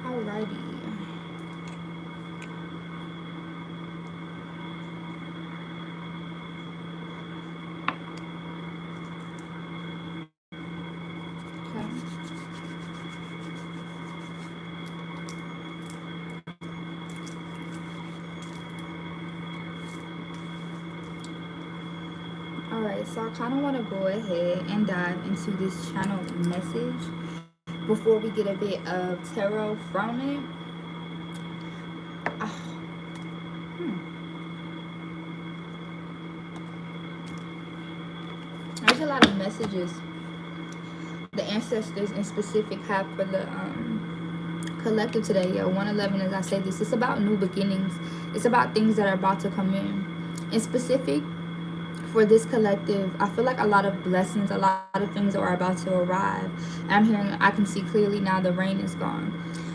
Alrighty. Alright, so I kind of want to go ahead and dive into this channel message before we get a bit of tarot from it. Ah, There's a lot of messages the ancestors in specific have for the collective today. 111, as I say this, it's about new beginnings. It's about things that are about to come in specific. For this collective, I feel like a lot of blessings, a lot of things are about to arrive. And I'm hearing, I can see clearly now the rain is gone.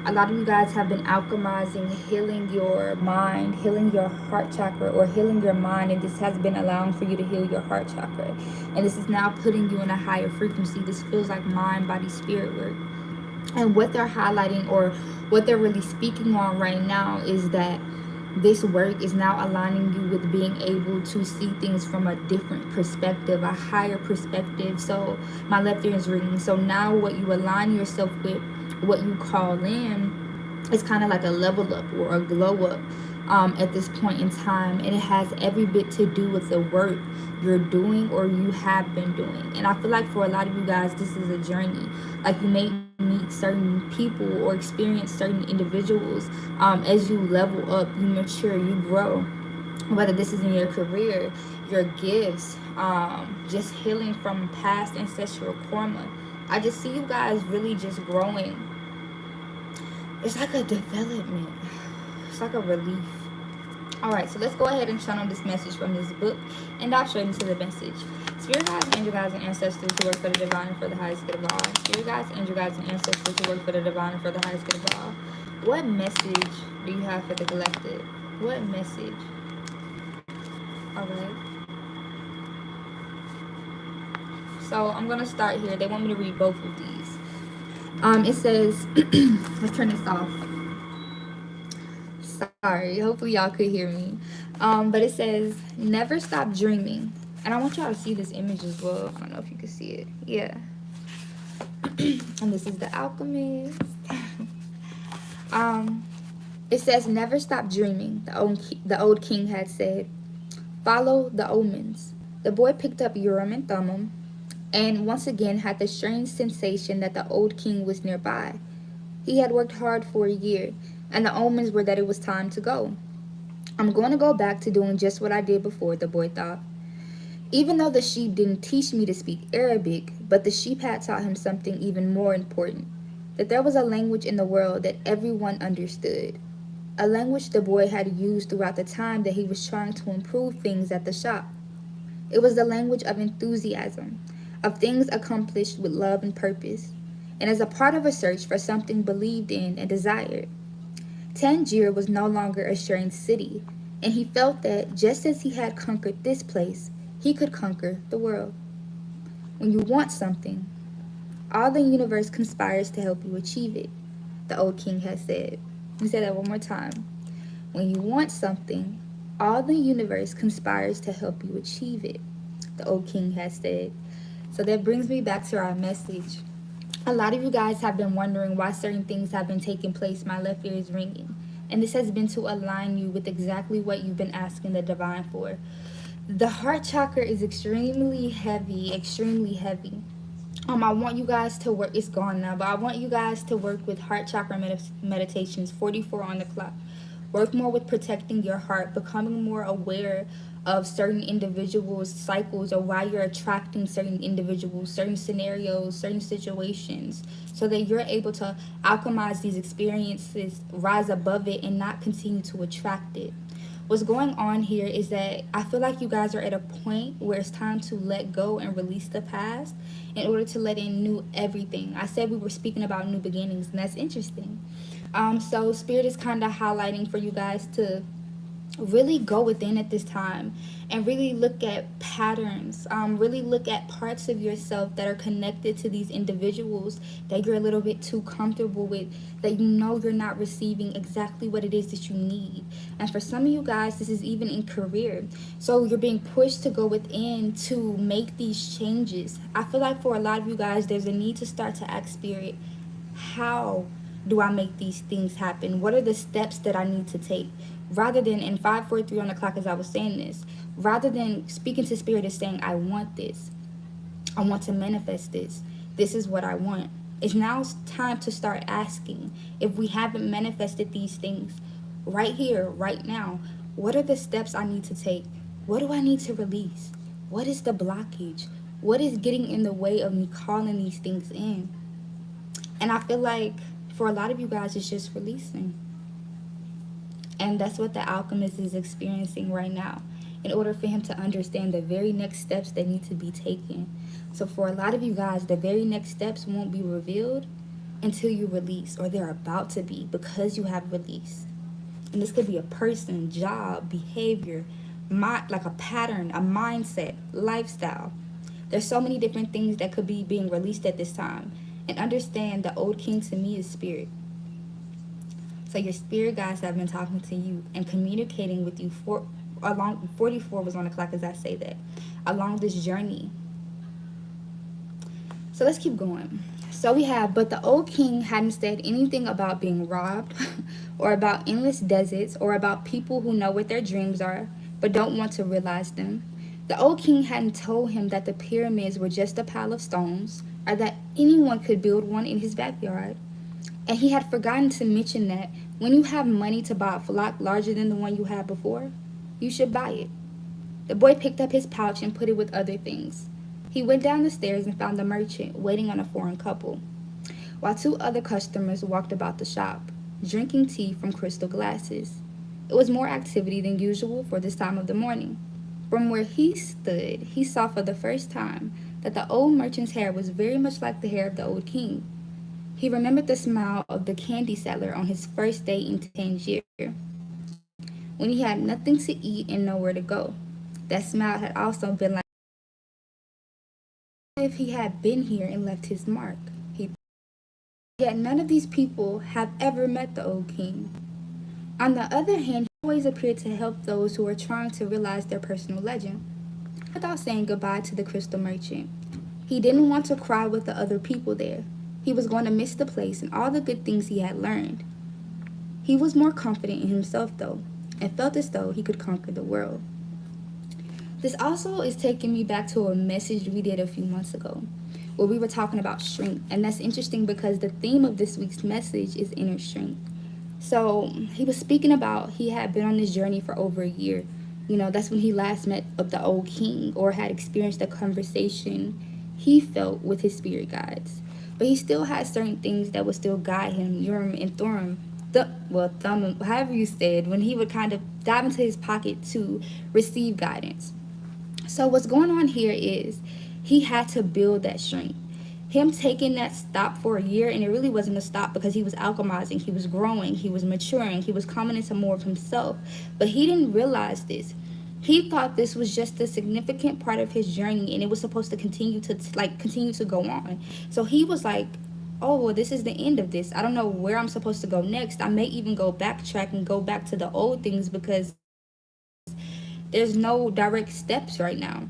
A lot of you guys have been alchemizing, healing your mind, healing your heart chakra, or healing your mind, and this has been allowing for you to heal your heart chakra. And this is now putting you in a higher frequency. This feels like mind, body, spirit work. And what they're highlighting, or what they're really speaking on right now, is that this work is now aligning you with being able to see things from a different perspective, a higher perspective. So my left ear is ringing. So now what you align yourself with, what you call in, is kind of like a level up or a glow up at this point in time. And it has every bit to do with the work you're doing or you have been doing. And I feel like for a lot of you guys, this is a journey. Like, you may meet certain people or experience certain individuals as you level up, you mature, you grow, whether this is in your career, your gifts, just healing from past ancestral karma. I just see you guys really just growing. It's like a development. It's like a relief. Alright, so let's go ahead and channel this message from this book and dive straight into the message. Spirit guides, angel guides, and ancestors who work for the divine and for the highest good of all. Spirit guides, angel guides, and ancestors who work for the divine and for the highest good of all. What message do you have for the collective? What message? Alright. So I'm going to start here. They want me to read both of these. It says, let's turn this off. Sorry, hopefully y'all could hear me. But it says, never stop dreaming. And I want y'all to see this image as well. I don't know if you can see it. Yeah. And this is the Alchemist. It says, never stop dreaming, the old king had said. Follow the omens. The boy picked up Urim and Thummim, and once again had the strange sensation that the old king was nearby. He had worked hard for a year, and the omens were that it was time to go. I'm going to go back to doing just what I did before, the boy thought. Even though the sheep didn't teach me to speak Arabic, but the sheep had taught him something even more important, that there was a language in the world that everyone understood. A language the boy had used throughout the time that he was trying to improve things at the shop. It was the language of enthusiasm, of things accomplished with love and purpose, and as a part of a search for something believed in and desired. Tangier was no longer a strange city, and he felt that just as he had conquered this place, he could conquer the world. When you want something, all the universe conspires to help you achieve it, the old king had said. Let me say that one more time. When you want something, all the universe conspires to help you achieve it, the old king has said. So that brings me back to our message. A lot of you guys have been wondering why certain things have been taking place. My left ear is ringing. And this has been to align you with exactly what you've been asking the divine for. The heart chakra is extremely heavy, extremely heavy. I want you guys to work, it's gone now, but I want you guys to work with heart chakra meditations, 44 on the clock. Work more with protecting your heart, becoming more aware of certain individuals' cycles, or why you're attracting certain individuals, certain scenarios, certain situations, so that you're able to alchemize these experiences, rise above it, and not continue to attract it. What's going on here is that I feel like you guys are at a point where it's time to let go and release the past in order to let in new everything. I said we were speaking about new beginnings, and that's interesting. So Spirit is kind of highlighting for you guys to really go within at this time and really look at patterns, really look at parts of yourself that are connected to these individuals that you're a little bit too comfortable with, that you know you're not receiving exactly what it is that you need. And for some of you guys, this is even in career, so you're being pushed to go within to make these changes. I feel like for a lot of you guys, there's a need to start to ask Spirit, how do I make these things happen? What are the steps that I need to take? Rather than in 543 on the clock, as I was saying this, rather than speaking to Spirit is saying, I want this, I want to manifest this is what I want. It's now time to start asking, if we haven't manifested these things right here, right now, what are the steps I need to take? What do I need to release? What is the blockage? What is getting in the way of me calling these things in? And I feel like for a lot of you guys, it's just releasing. And that's what the alchemist is experiencing right now, in order for him to understand the very next steps that need to be taken. So for a lot of you guys, the very next steps won't be revealed until you release, or they're about to be because you have released. And this could be a person, job, behavior, like a pattern, a mindset, lifestyle. There's so many different things that could be being released at this time. And understand, the old king to me is spirit. So your spirit guides have been talking to you and communicating with you for along 44 was on the clock as I say that, along this journey. So let's keep going. So we have, but the old king hadn't said anything about being robbed or about endless deserts or about people who know what their dreams are but don't want to realize them. The old king hadn't told him that the pyramids were just a pile of stones or that anyone could build one in his backyard. And he had forgotten to mention that when you have money to buy a flock larger than the one you had before, you should buy it. The boy picked up his pouch and put it with other things. He went down the stairs and found the merchant waiting on a foreign couple, while two other customers walked about the shop, drinking tea from crystal glasses. It was more activity than usual for this time of the morning. From where he stood, he saw for the first time that the old merchant's hair was very much like the hair of the old king. He remembered the smile of the candy seller on his first day in Tangier, when he had nothing to eat and nowhere to go. That smile had also been like if he had been here and left his mark. Yet none of these people have ever met the old king. On the other hand, he always appeared to help those who were trying to realize their personal legend. Without saying goodbye to the crystal merchant, he didn't want to cry with the other people there. He was going to miss the place and all the good things he had learned. He was more confident in himself, though, and felt as though he could conquer the world. This also is taking me back to a message we did a few months ago, where we were talking about strength. And that's interesting because the theme of this week's message is inner strength. So he was speaking about he had been on this journey for over a year. You know, that's when he last met the old king or had experienced a conversation he felt with his spirit guides. But he still had certain things that would still guide him, Urim and Thummim, Thummim, however you said, when he would kind of dive into his pocket to receive guidance. So what's going on here is he had to build that strength. Him taking that stop for a year, and it really wasn't a stop because he was alchemizing, he was growing, he was maturing, he was coming into more of himself. But he didn't realize this. He thought this was just a significant part of his journey, and it was supposed to continue to go on. So he was like, oh, well, this is the end of this. I don't know where I'm supposed to go next. I may even go backtrack and go back to the old things because there's no direct steps right now.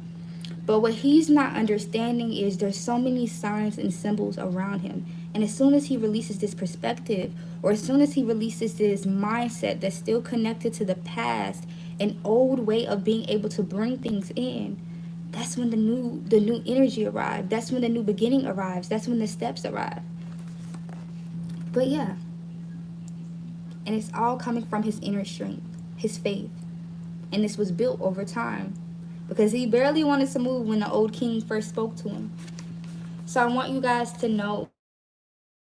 But what he's not understanding is there's so many signs and symbols around him. And as soon as he releases this perspective, or as soon as he releases this mindset that's still connected to the past, an old way of being able to bring things in, that's when the new energy arrives. That's when the new beginning arrives. That's when the steps arrive. But yeah. And it's all coming from his inner strength, his faith. And this was built over time, because he barely wanted to move when the old king first spoke to him. So I want you guys to know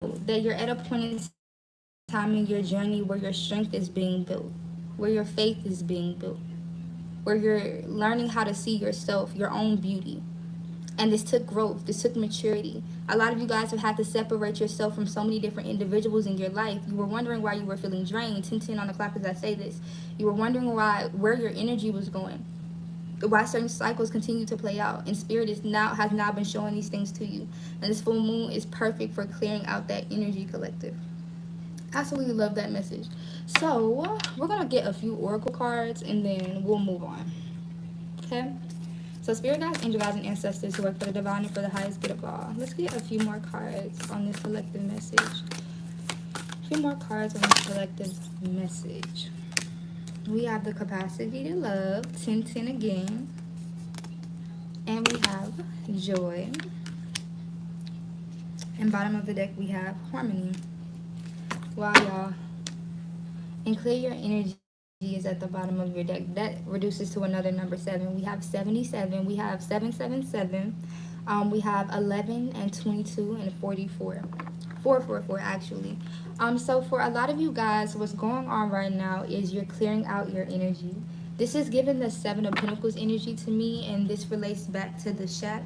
that you're at a point in time in your journey where your strength is being built. where your faith is being built, where you're learning how to see yourself, your own beauty. And this took growth, this took maturity. A lot of you guys have had to separate yourself from so many different individuals in your life. You were wondering why you were feeling drained. 10 on the clock as I say this. You were wondering where your energy was going, why certain cycles continue to play out, and spirit has now been showing these things to you. And this full moon is perfect for clearing out that energy collective. Absolutely love that message. So we're gonna get a few oracle cards and then we'll move on. Okay. So spirit guides, angel guides, and ancestors who work for the divine and for the highest good of all. Let's get a few more cards on this collective message. A few more cards on this collective message. We have the capacity to love, 10 again. And we have joy. And bottom of the deck we have harmony. Wow, y'all. And clear your energy is at the bottom of your deck. That reduces to another number 7. We have 77. We have 777. We have 11 and 22 and 44. 444 actually. So for a lot of you guys, what's going on right now is you're clearing out your energy. This is giving the 7 of Pentacles energy to me, and this relates back to the shack.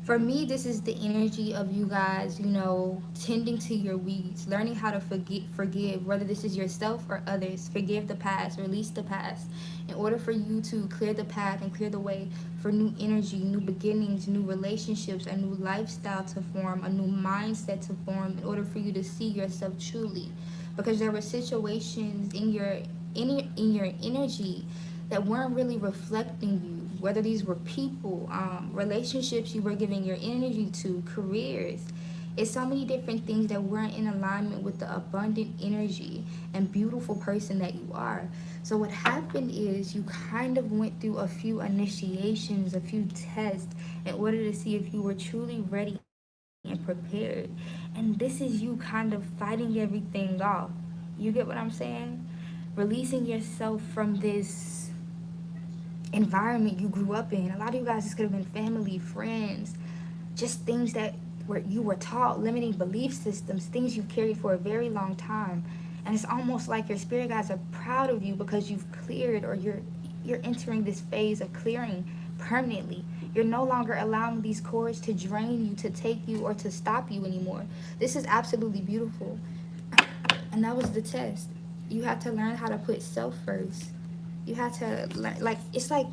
For me, this is the energy of you guys, tending to your weeds, learning how to forgive, whether this is yourself or others. Forgive the past, release the past, in order for you to clear the path and clear the way for new energy, new beginnings, new relationships, a new lifestyle to form, a new mindset to form, in order for you to see yourself truly. Because there were situations in your energy that weren't really reflecting you, whether these were people, relationships you were giving your energy to, careers. It's so many different things that weren't in alignment with the abundant energy and beautiful person that you are. So what happened is you kind of went through a few initiations, a few tests, in order to see if you were truly ready and prepared. And this is you kind of fighting everything off. You get what I'm saying? Releasing yourself from this environment you grew up in. A lot of you guys, this could have been family, friends, just things that you were taught, limiting belief systems, things you've carried for a very long time. And it's almost like your spirit guides are proud of you because you've cleared, or you're entering this phase of clearing permanently. You're no longer allowing these cords to drain you, to take you, or to stop you anymore. This is absolutely beautiful. And that was the test. You have to learn how to put self first. You have to learn, it's like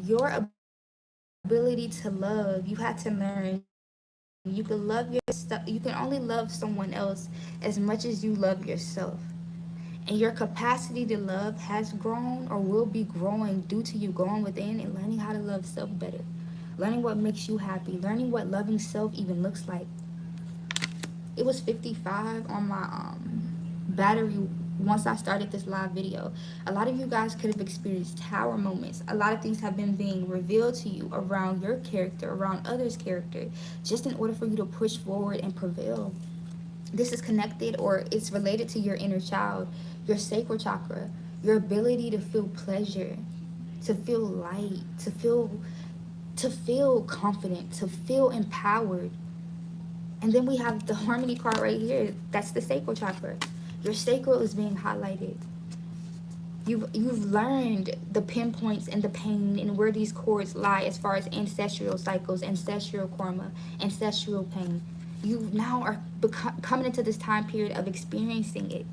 your ability to love. You have to learn you can love yourself. You can only love someone else as much as you love yourself. And your capacity to love has grown or will be growing due to you going within and learning how to love self better. Learning what makes you happy. Learning what loving self even looks like. It was 55 on my battery once I started this live video. A lot of you guys could have experienced tower moments. A lot of things have been being revealed to you around your character, around others' character, just in order for you to push forward and prevail. This is connected, or it's related to your inner child, your sacral chakra, your ability to feel pleasure, to feel light, to feel confident, to feel empowered. And then we have the harmony card right here. That's the sacral chakra. Your sacral is being highlighted. You've learned the pinpoints and the pain and where these cords lie as far as ancestral cycles, ancestral karma, ancestral pain. You now are coming into this time period of experiencing it,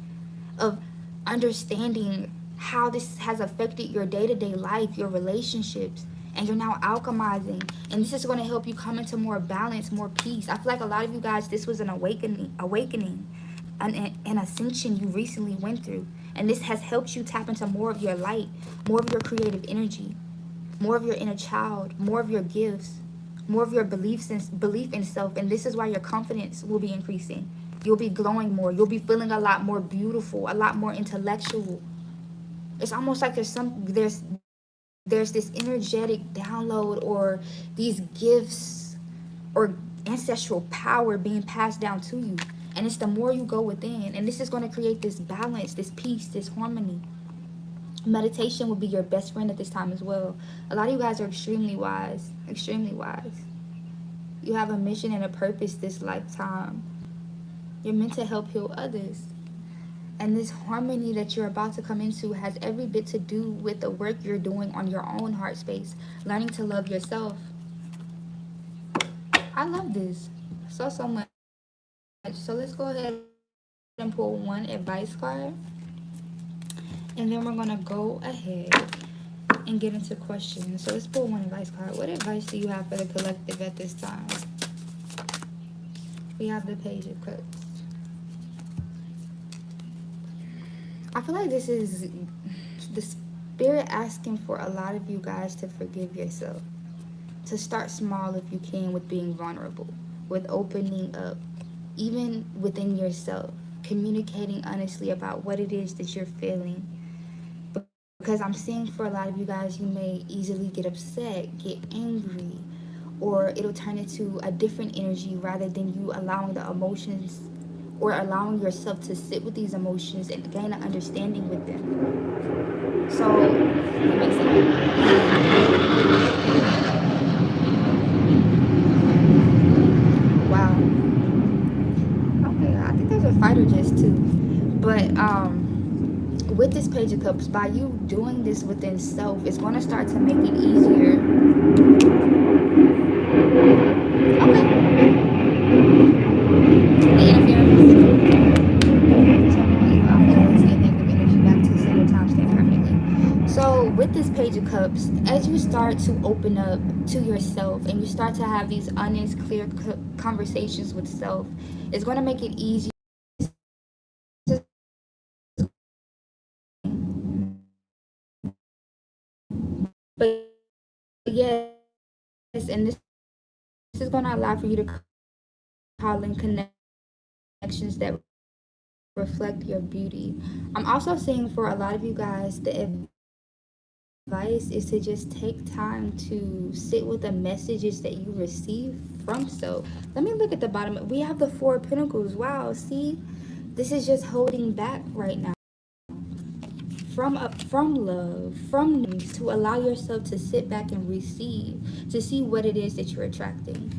of understanding how this has affected your day-to-day life, your relationships, and you're now alchemizing. And this is going to help you come into more balance, more peace. I feel like a lot of you guys, this was an awakening, an ascension you recently went through. And this has helped you tap into more of your light, more of your creative energy, more of your inner child, more of your gifts, more of your belief in self. And this is why your confidence will be increasing. You'll be glowing more. You'll be feeling a lot more beautiful, a lot more intellectual. It's almost like there's this energetic download, or these gifts or ancestral power being passed down to you. And it's the more you go within. And this is going to create this balance, this peace, this harmony. Meditation will be your best friend at this time as well. A lot of you guys are extremely wise. Extremely wise. You have a mission and a purpose this lifetime. You're meant to help heal others. And this harmony that you're about to come into has every bit to do with the work you're doing on your own heart space, learning to love yourself. I love this so much. So let's go ahead and pull one advice card, and then we're gonna go ahead and get into questions. So let's pull one advice card. What advice do you have for the collective at this time? We have the Page of Cups. I feel like this is the spirit asking for a lot of you guys to forgive yourself. To start small if you can, with being vulnerable, with opening up, even within yourself, communicating honestly about what it is that you're feeling. Because I'm seeing for a lot of you guys, you may easily get upset, get angry, or it'll turn into a different energy rather than you allowing the emotions or allowing yourself to sit with these emotions and gain an understanding with them. So, let me wow. Okay, I think there's a fighter just too. But with this Page of Cups, by you doing this within self, it's going to start to make it easier. Okay, the interference. So I'm going to negative energy back to sender timestamp permanently. So with this Page of Cups, as you start to open up to yourself and you start to have these honest, clear conversations with self, it's going to make it easier. This is going to allow for you to but yes, and this is going to allow for you to call in connections that reflect your beauty. I'm also seeing for a lot of you guys, the advice is to just take time to sit with the messages that you receive from self. Let me look at the bottom. We have the Four of Pentacles. Wow, see? This is just holding back right now. This is just holding back right now from love, from knowing, to allow yourself to sit back and receive, to see what it is that you're attracting.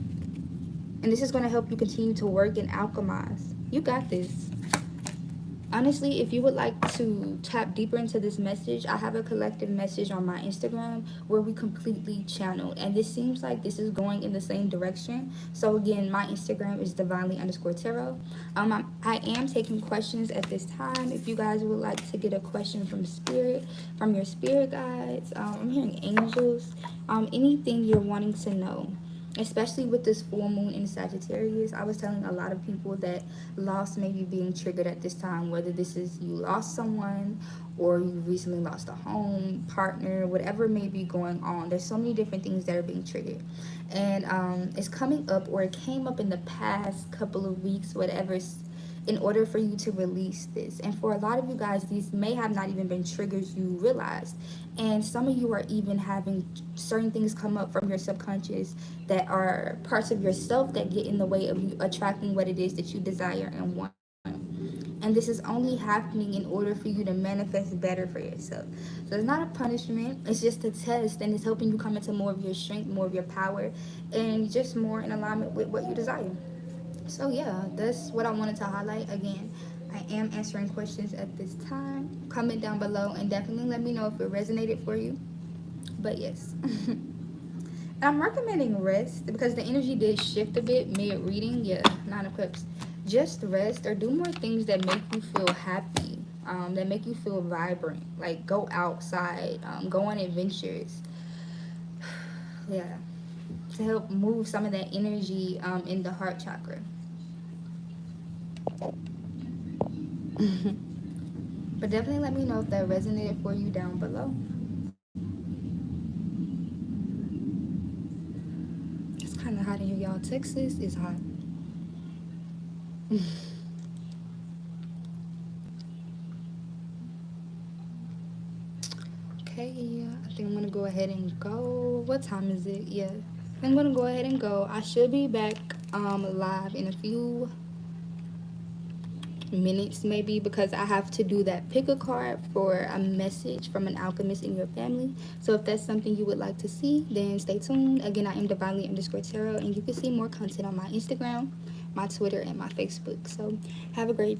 And this is going to help you continue to work and alchemize. You got this. Honestly, if you would like to tap deeper into this message, I have a collective message on my Instagram where we completely channeled. And this seems like this is going in the same direction. So again, my Instagram is divinely_tarot. I am taking questions at this time. If you guys would like to get a question from spirit, from your spirit guides, I'm hearing angels, anything you're wanting to know, especially with this full moon in Sagittarius. I was telling a lot of people that loss may be being triggered at this time, whether this is you lost someone or you recently lost a home, partner, whatever may be going on. There's so many different things that are being triggered. And it's coming up, or it came up in the past couple of weeks, whatever, in order for you to release this. And for a lot of you guys, these may have not even been triggers you realized. And some of you are even having certain things come up from your subconscious that are parts of yourself that get in the way of you attracting what it is that you desire and want. And this is only happening in order for you to manifest better for yourself. So it's not a punishment, it's just a test, and it's helping you come into more of your strength, more of your power, and just more in alignment with what you desire. So yeah, that's what I wanted to highlight. Again, I am answering questions at this time. Comment down below and definitely let me know if it resonated for you. But yes. I'm recommending rest because the energy did shift a bit mid reading. Yeah, Nine of Cups. Just rest or do more things that make you feel happy, that make you feel vibrant. Like go outside, go on adventures. Yeah, to help move some of that energy in the heart chakra. But definitely let me know if that resonated for you down below. It's kind of hot in here, y'all. Texas is hot. Okay, I think I'm gonna go ahead and go. What time is it? Yeah, I'm gonna go ahead and go. I should be back live in a few minutes maybe, because I have to do that pick a card for a message from an alchemist in your family. So if that's something you would like to see, then stay tuned. Again, I am divinely_tarot, and you can see more content on my Instagram, my Twitter, and my Facebook. So have a great day.